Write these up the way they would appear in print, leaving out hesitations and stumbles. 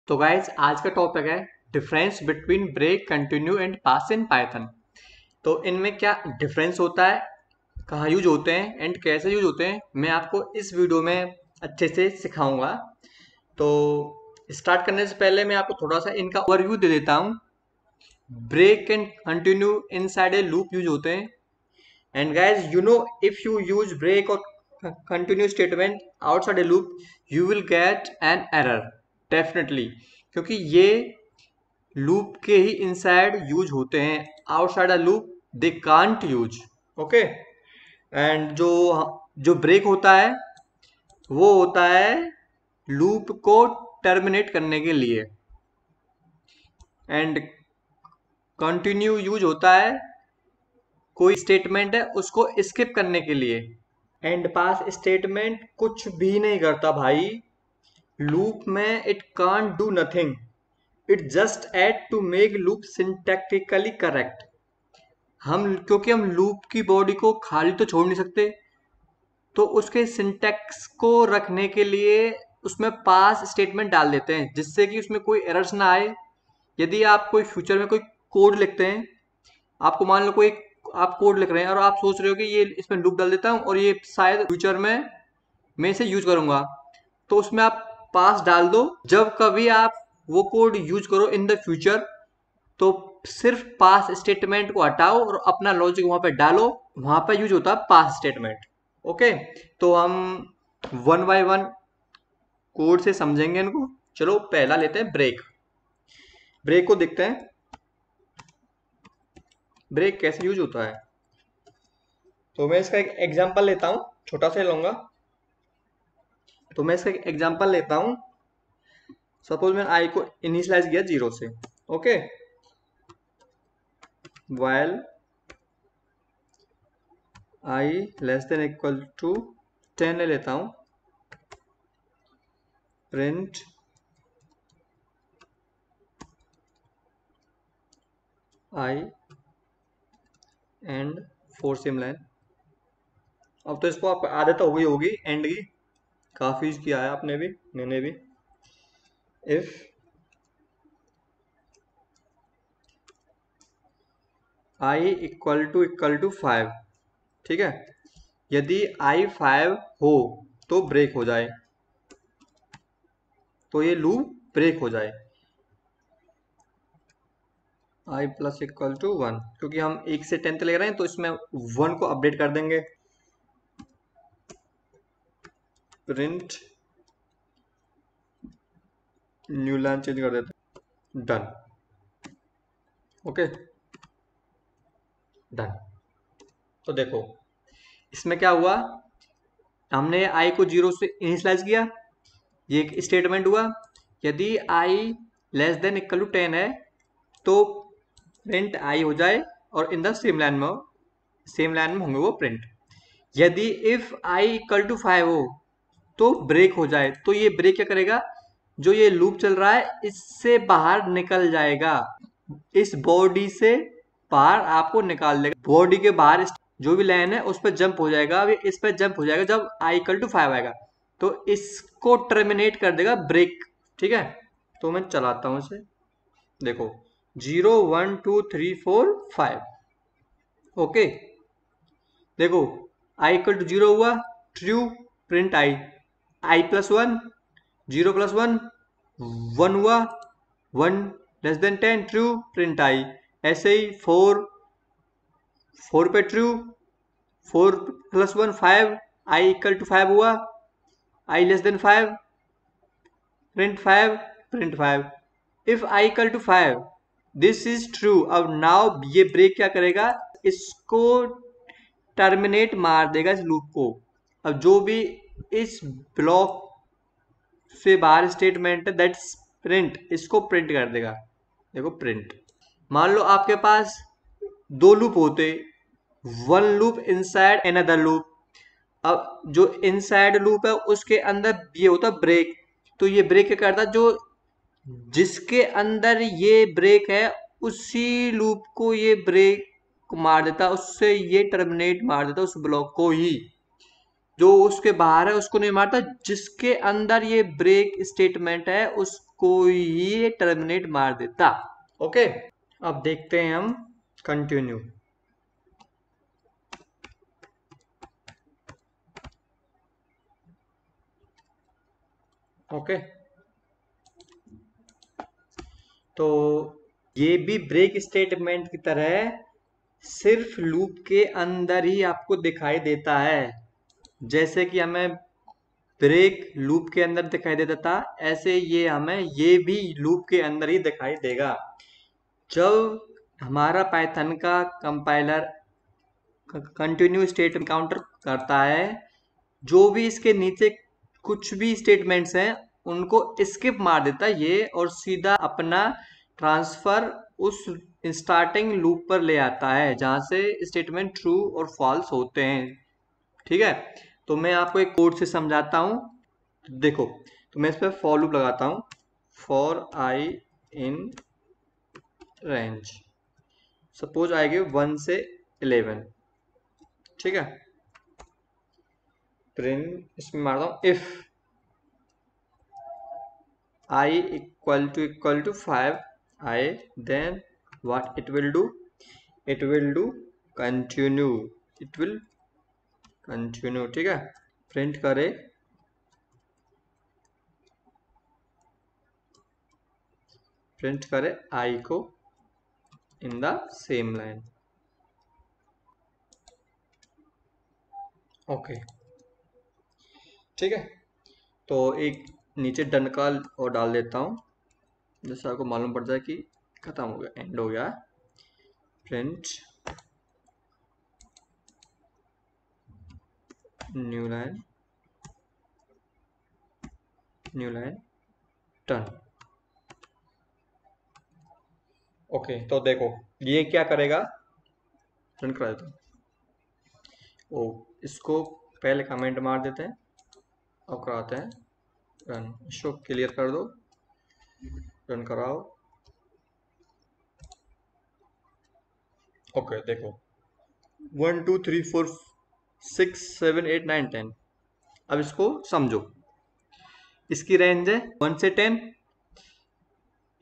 तो गाइज आज का टॉपिक है difference between break, continue and pass in Python. तो इनमें क्या डिफरेंस होता है, कहाँ यूज होते हैं एंड कैसे यूज होते हैं, मैं आपको इस वीडियो में अच्छे से सिखाऊंगा। तो स्टार्ट करने से पहले मैं आपको थोड़ा सा इनका ओवरव्यू दे देता हूँ। Break and continue inside a loop use होते हैं। And guys you know, if you use break और continue statement outside a loop you will get an error definitely, क्योंकि ये लूप के ही इनसाइड यूज होते हैं। Outside a loop they can't use. Okay. And जो जो ब्रेक होता है वो होता है लूप को टर्मिनेट करने के लिए, एंड कंटिन्यू यूज होता है कोई स्टेटमेंट है उसको स्किप करने के लिए। एंड पास स्टेटमेंट कुछ भी नहीं करता भाई लूप में, it can't do nothing, it just add to make loop syntactically correct. क्योंकि हम लूप की बॉडी को खाली तो छोड़ नहीं सकते, तो उसके सिंटैक्स को रखने के लिए उसमें पास स्टेटमेंट डाल देते हैं जिससे कि उसमें कोई एरर्स ना आए। यदि आप कोई फ्यूचर में कोई कोड लिखते हैं, आपको मान लो कोई आप कोड लिख रहे हैं और आप सोच रहे हो कि ये इसमें लूप डाल देता हूँ और ये शायद फ्यूचर में मैं इसे यूज करूंगा, तो उसमें आप पास डाल दो। जब कभी आप वो कोड यूज करो इन द फ्यूचर तो सिर्फ पास स्टेटमेंट को हटाओ और अपना लॉजिक वहां पे डालो, वहां पे यूज होता है पास स्टेटमेंट। ओके। तो हम वन बाय वन कोड से समझेंगे इनको। चलो पहला लेते हैं ब्रेक। ब्रेक को देखते हैं ब्रेक कैसे यूज होता है। तो मैं इसका एक एग्जांपल लेता हूं, छोटा सा लूंगा। तो मैं इसका एक एग्जांपल लेता हूं। सपोज मैंने आई को इनिशियलाइज किया 0 से। Okay. while i less than equal to 10 ले लेता हूं, print i end for same line. अब तो इसको आपको आदत हो गई होगी एंड की, काफी यूज किया है आपने भी, मैंने भी। इफ i इक्वल टू 5, ठीक है, यदि i 5 हो तो ब्रेक हो जाए, तो ये लूप ब्रेक हो जाए। i प्लस इक्वल टू 1, क्योंकि हम 1 से 10 ले रहे हैं तो इसमें 1 को अपडेट कर देंगे। प्रिंट न्यू लाइन चेंज कर देते हैं, डन। Okay done. तो देखो इसमें क्या हुआ, हमने i को 0 से इनिशियलाइज किया, ये एक स्टेटमेंट हुआ। यदि i less than equal to 10 है तो प्रिंट i हो जाए और इन द सेम लाइन में होंगे वो प्रिंट। यदि इफ i इक्वल टू 5 हो तो ब्रेक हो जाए, तो ये ब्रेक क्या करेगा, जो ये लूप चल रहा है इससे बाहर निकल जाएगा, इस बॉडी से बाहर आपको निकाल देगा। बॉडी के बाहर जो भी लाइन है उस पर जंप हो जाएगा, अभी इस पर जंप हो जाएगा जब i इक्वल टू 5 आएगा, तो इसको टर्मिनेट कर देगा ब्रेक। ठीक है, तो मैं चलाता हूं इसे। देखो 0 1 2 3 4 5। ओके, देखो i इक्वल टू 0 हुआ, true, print i plus 1, 0 plus 1 1 हुआ, 1 less than 10, true, print i। ऐसे ही 4 पे true, 4 plus 1 5, i equal to 5 हुआ, i less than 5, print 5, print 5। If i equal to 5 this is true. अब now ये break क्या करेगा, इसको टर्मिनेट मार देगा इस लूप को। अब जो भी इस ब्लॉक से बाहर स्टेटमेंट है दैट्स प्रिंट, इसको प्रिंट कर देगा। देखो प्रिंट, मान लो आपके पास 2 लूप होते, 1 लूप इनसाइड अनदर लूप। अब जो इनसाइड लूप है उसके अंदर ये होता ब्रेक, तो ये ब्रेक क्या करता, जो जिसके अंदर ये ब्रेक है उसी लूप को ये ब्रेक मार देता, उससे ये टर्मिनेट मार देता उस ब्लॉक को ही। जो उसके बाहर है उसको नहीं मारता, जिसके अंदर ये ब्रेक स्टेटमेंट है इसको ही टर्मिनेट मार देता। ओके, अब देखते हैं हम कंटिन्यू। ओके, तो ये भी ब्रेक स्टेटमेंट की तरह सिर्फ लूप के अंदर ही आपको दिखाई देता है। जैसे कि हमें ब्रेक लूप के अंदर दिखाई देता था, ऐसे ये भी लूप के अंदर ही दिखाई देगा। जब हमारा पाइथन का कंपाइलर कंटिन्यू स्टेट एनकाउंटर करता है, जो भी इसके नीचे कुछ भी स्टेटमेंट्स हैं उनको स्किप मार देता है ये, और सीधा अपना ट्रांसफर उस स्टार्टिंग लूप पर ले आता है जहां से स्टेटमेंट ट्रू और फॉल्स होते हैं। ठीक है, तो मैं आपको एक कोड से समझाता हूं। देखो, तो मैं इस पर फॉर लूप लगाता हूं, for I in range, suppose आएगी 1 से 11। ठीक है, प्रिंट इसमें मारता हूं if I equal to 5 I, then what it will do? It will do continue, it will continue। ठीक है, प्रिंट करे I को in the same line. Okay, ठीक है, तो एक नीचे डन का और डाल देता हूँ, जैसे आपको मालूम पड़ जाए कि खत्म हो गया, एंड हो गया। Print new line done. Okay, तो देखो ये क्या करेगा, रन करा देता हूँ। ओ, इसको पहले कमेंट मार देते हैं और कराते हैं रन। इसको क्लियर कर दो, रन कराओ। ओके, देखो 1 2 3 4 6 7 8 9 10। अब इसको समझो, इसकी रेंज है 1 से 10।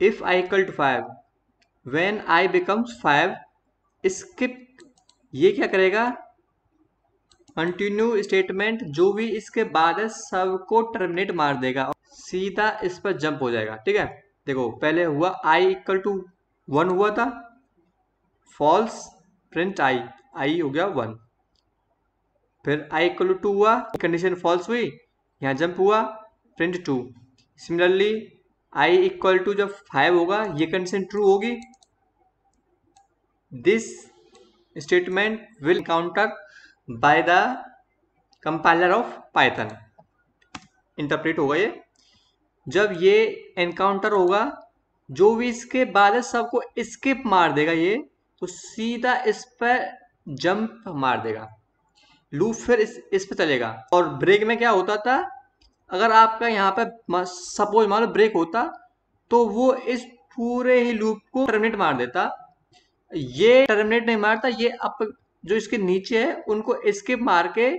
If i equal to 5, when i becomes 5, skip, ये क्या करेगा, कंटिन्यू स्टेटमेंट जो भी इसके बाद है सबको टर्मिनेट मार देगा और सीधा इस पर जंप हो जाएगा। ठीक है, देखो पहले हुआ आई इक्वल टू 1 हुआ था, फॉल्स, प्रिंट आई हो गया 1। फिर आई इक्वल टू 2 हुआ, कंडीशन फॉल्स हुई, यहाँ जंप हुआ, print 2। Similarly i equal to जब 5 होगा, ये कंडीशन ट्रू होगी, this statement will counter by the compiler of Python. Interpret होगा ये, जब ये एनकाउंटर होगा जो भी इसके बाद है सबको स्किप मार देगा ये, तो सीधा इस पर जंप मार देगा, लूप फिर इस पे चलेगा। और ब्रेक में क्या होता था, अगर आपका यहाँ पे सपोज मान लो ब्रेक होता, तो वो इस पूरे ही लूप को टर्मिनेट मार देता। ये टर्मिनेट नहीं मारता, ये अप जो इसके नीचे है उनको स्किप मार के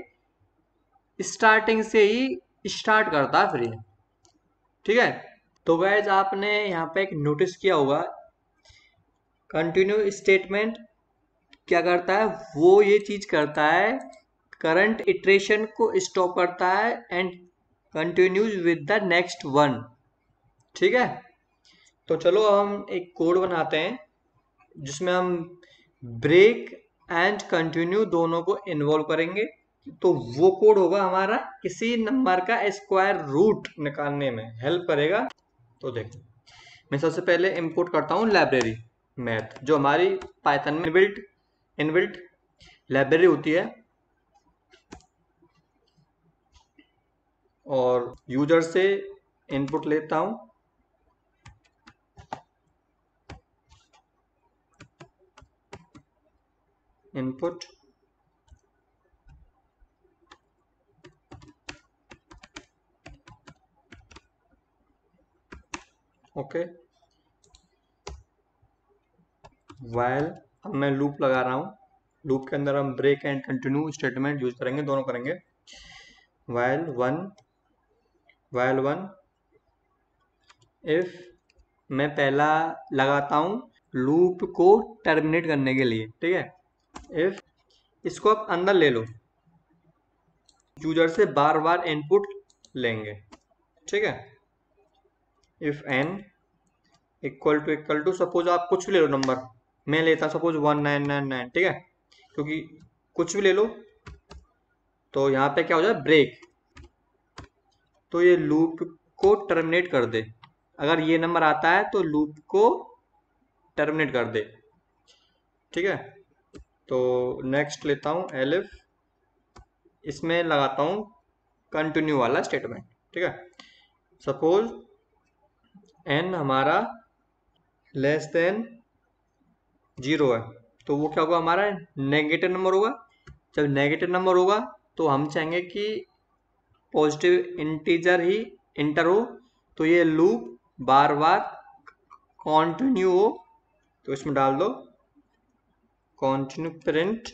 स्टार्टिंग से ही स्टार्ट करता है फिर ये। ठीक है, तो गाइज आपने यहाँ पे एक नोटिस किया होगा, कंटिन्यू स्टेटमेंट क्या करता है, वो ये चीज करता है, करंट इटरेशन को स्टॉप करता है and continues with the next one. ठीक है, तो चलो हम एक कोड बनाते हैं जिसमें हम ब्रेक एंड कंटिन्यू दोनों को इन्वॉल्व करेंगे। तो वो कोड होगा हमारा किसी नंबर का स्क्वायर रूट निकालने में हेल्प करेगा। तो देखो, मैं सबसे पहले इंपोर्ट करता हूँ लाइब्रेरी मैथ, जो हमारी पाइथन में इनबिल्ट लाइब्रेरी होती है, और यूजर से इनपुट लेता हूँ, इनपुट, ओके, वाइल, अब मैं लूप लगा रहा हूँ, लूप के अंदर हम break and continue statement use करेंगे, दोनों करेंगे। वाइल वन इफ मैं पहला लगाता हूँ लूप को टर्मिनेट करने के लिए, ठीक है। इफ इसको आप अंदर ले लो, यूजर से बार बार इनपुट लेंगे, ठीक है। If n equal to suppose आप कुछ भी ले लो नंबर, मैं लेता सपोज 1999, ठीक है, क्योंकि कुछ भी ले लो तो यहाँ पे क्या हो जाए ब्रेक, तो ये लूप को टर्मिनेट कर दे। अगर ये नंबर आता है तो लूप को टर्मिनेट कर दे, ठीक है। तो नेक्स्ट लेता हूँ एलिफ, इसमें लगाता हूँ कंटिन्यू वाला स्टेटमेंट, ठीक है। सपोज n हमारा लेस देन 0 है, तो वो क्या होगा, हमारा नेगेटिव नंबर होगा। जब नेगेटिव नंबर होगा तो हम चाहेंगे कि पॉजिटिव इंटीजर ही इंटर हो, तो ये लूप बार बार कंटिन्यू हो, तो इसमें डाल दो कंटिन्यू प्रिंट।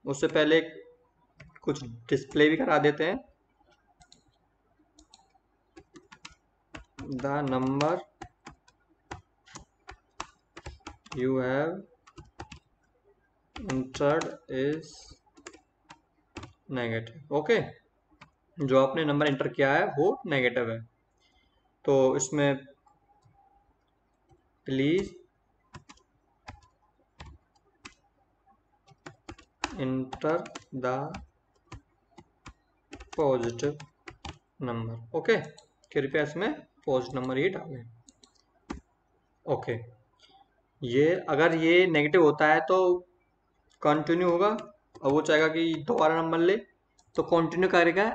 उससे पहले कुछ डिस्प्ले भी करा देते हैं, the number you have entered is negative, okay. जो आपने नंबर एंटर किया है वो नेगेटिव है, तो इसमें please enter the positive number, okay. कृपया इसमें पॉजिटिव नंबर ही डालें, ओके। ये अगर ये नेगेटिव होता है तो कंटिन्यू होगा, और वो चाहेगा कि दोबारा नंबर ले, तो कंटिन्यू करेगा,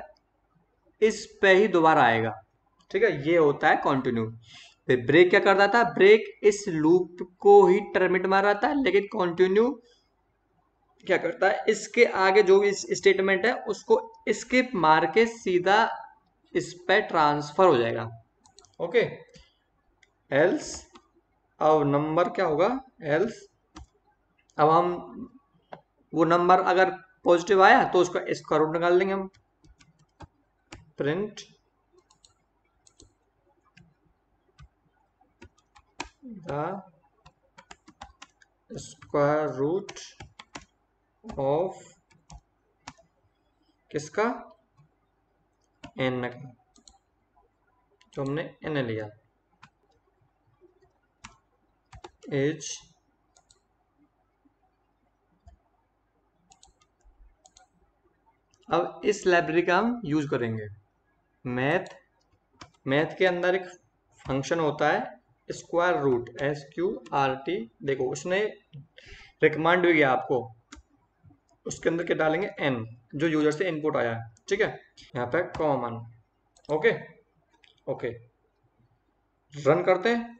इस पे ही दोबारा आएगा, ठीक है। ये होता है कंटिन्यू। फिर ब्रेक क्या करता था, ब्रेक इस लूप को ही टर्मिनेट मार रहा था, लेकिन कंटिन्यू क्या करता है, इसके आगे जो भी स्टेटमेंट है उसको स्किप मार के सीधा इस पे ट्रांसफर हो जाएगा, ओके। एल्स अब नंबर क्या होगा, एल्स अब हम वो नंबर अगर पॉजिटिव आया तो उसका स्क्वायर रूट निकाल देंगे हम, print the square root of किसका, एन का, तो हमने एन लिया, एज अब इस लाइब्रेरी का हम यूज करेंगे। मैथ के अंदर एक फंक्शन होता है स्क्वायर रूट, SQRT, देखो उसने रिकमेंड भी किया आपको, उसके अंदर क्या डालेंगे, n, जो यूजर से इनपुट आया है, ठीक है। यहाँ पे कॉमन, ओके ओके। रन करते हैं,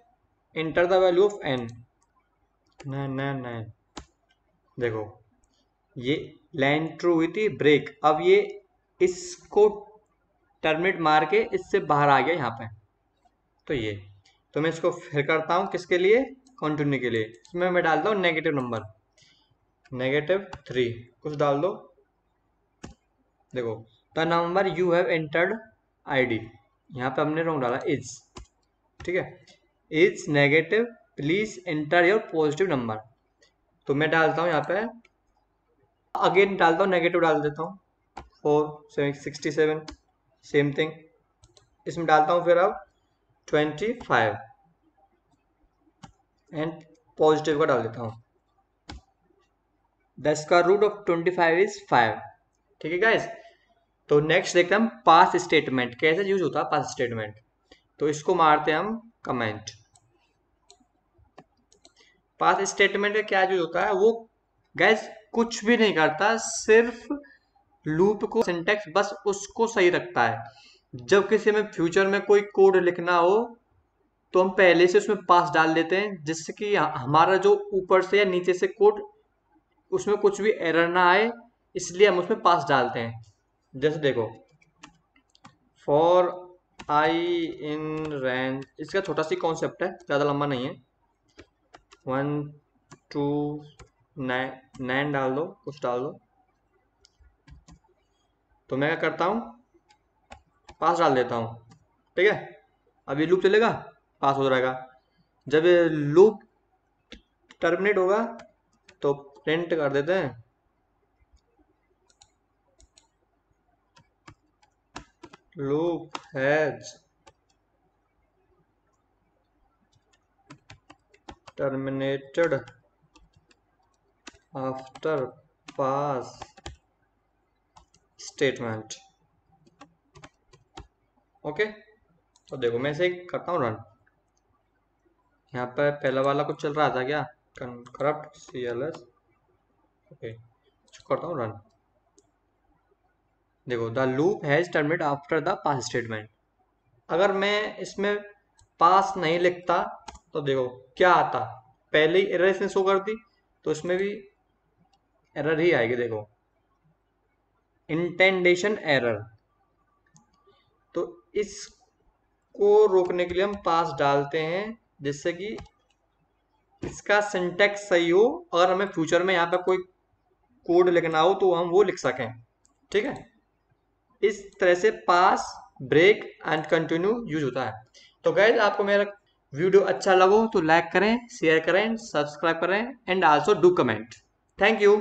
enter the value of n, 999, देखो ये लाइन ट्रू हुई थी, ब्रेक, अब ये इसको टर्मिनेट मार के इससे बाहर आ गया यहाँ पे, तो ये, तो मैं इसको फिर करता हूँ किसके लिए, कंटिन्यू के लिए। इसमें मैं डालता हूँ नेगेटिव नंबर, -3 कुछ डाल दो, देखो the number you have entered ID, यहाँ पे हमने रॉन्ग डाला इज, ठीक है, is negative, please enter your positive number. तो मैं डालता हूँ यहाँ पे अगेन डालता हूँ, नेगेटिव डाल देता हूँ 467, सेम थिंग। इसमें डालता हूँ फिर अब 25 एंड पॉजिटिव का डाल देता हूँ, the square root of 25 is 5, ठीक है गाइस। तो नेक्स्ट देखते हैं हम पास स्टेटमेंट कैसे यूज होता है, पास स्टेटमेंट। तो इसको मारते हैं हम कमेंट। पास स्टेटमेंट का क्या यूज होता है, वो गाइस कुछ भी नहीं करता, सिर्फ लूप को सिंटैक्स बस उसको सही रखता है। जब किसी में फ्यूचर में कोई कोड लिखना हो तो हम पहले से उसमें पास डाल देते हैं, जिससे कि हमारा जो ऊपर से या नीचे से कोड उसमें कुछ भी एरर ना आए, इसलिए हम उसमें पास डालते हैं। जैसे देखो फॉर आई इन रेंज, इसका छोटा सी कॉन्सेप्ट है, ज़्यादा लंबा नहीं है, 1 2 9 डाल दो, कुछ डाल दो। तो मैं क्या करता हूँ, पास डाल देता हूँ, ठीक है। अब ये लूप चलेगा, पास हो जाएगा। जब ये लूप टर्मिनेट होगा तो प्रिंट कर देते हैं loop has terminated after pass statement. Okay, तो देखो मैं इसे करता हूँ रन। यहाँ पर पहला वाला कुछ चल रहा था क्या, करप्ट CLS। ओके, करता हूँ रन। देखो the loop has terminate after the pass statement. अगर मैं इसमें पास नहीं लिखता तो देखो क्या आता, पहले ही एरर इसने शो कर दी, तो इसमें भी एरर ही आएगी। देखो इंटेंडेशन एरर। तो इसको रोकने के लिए हम पास डालते हैं, जिससे कि इसका सिंटेक्स सही हो, और हमें फ्यूचर में यहाँ पे कोई कोड लिखना हो तो हम वो लिख सकें। ठीक है, इस तरह से पास, ब्रेक एंड कंटिन्यू यूज होता है। तो गाइज आपको मेरा वीडियो अच्छा लगो तो लाइक करें, शेयर करें, सब्सक्राइब करें and also do comment. Thank you.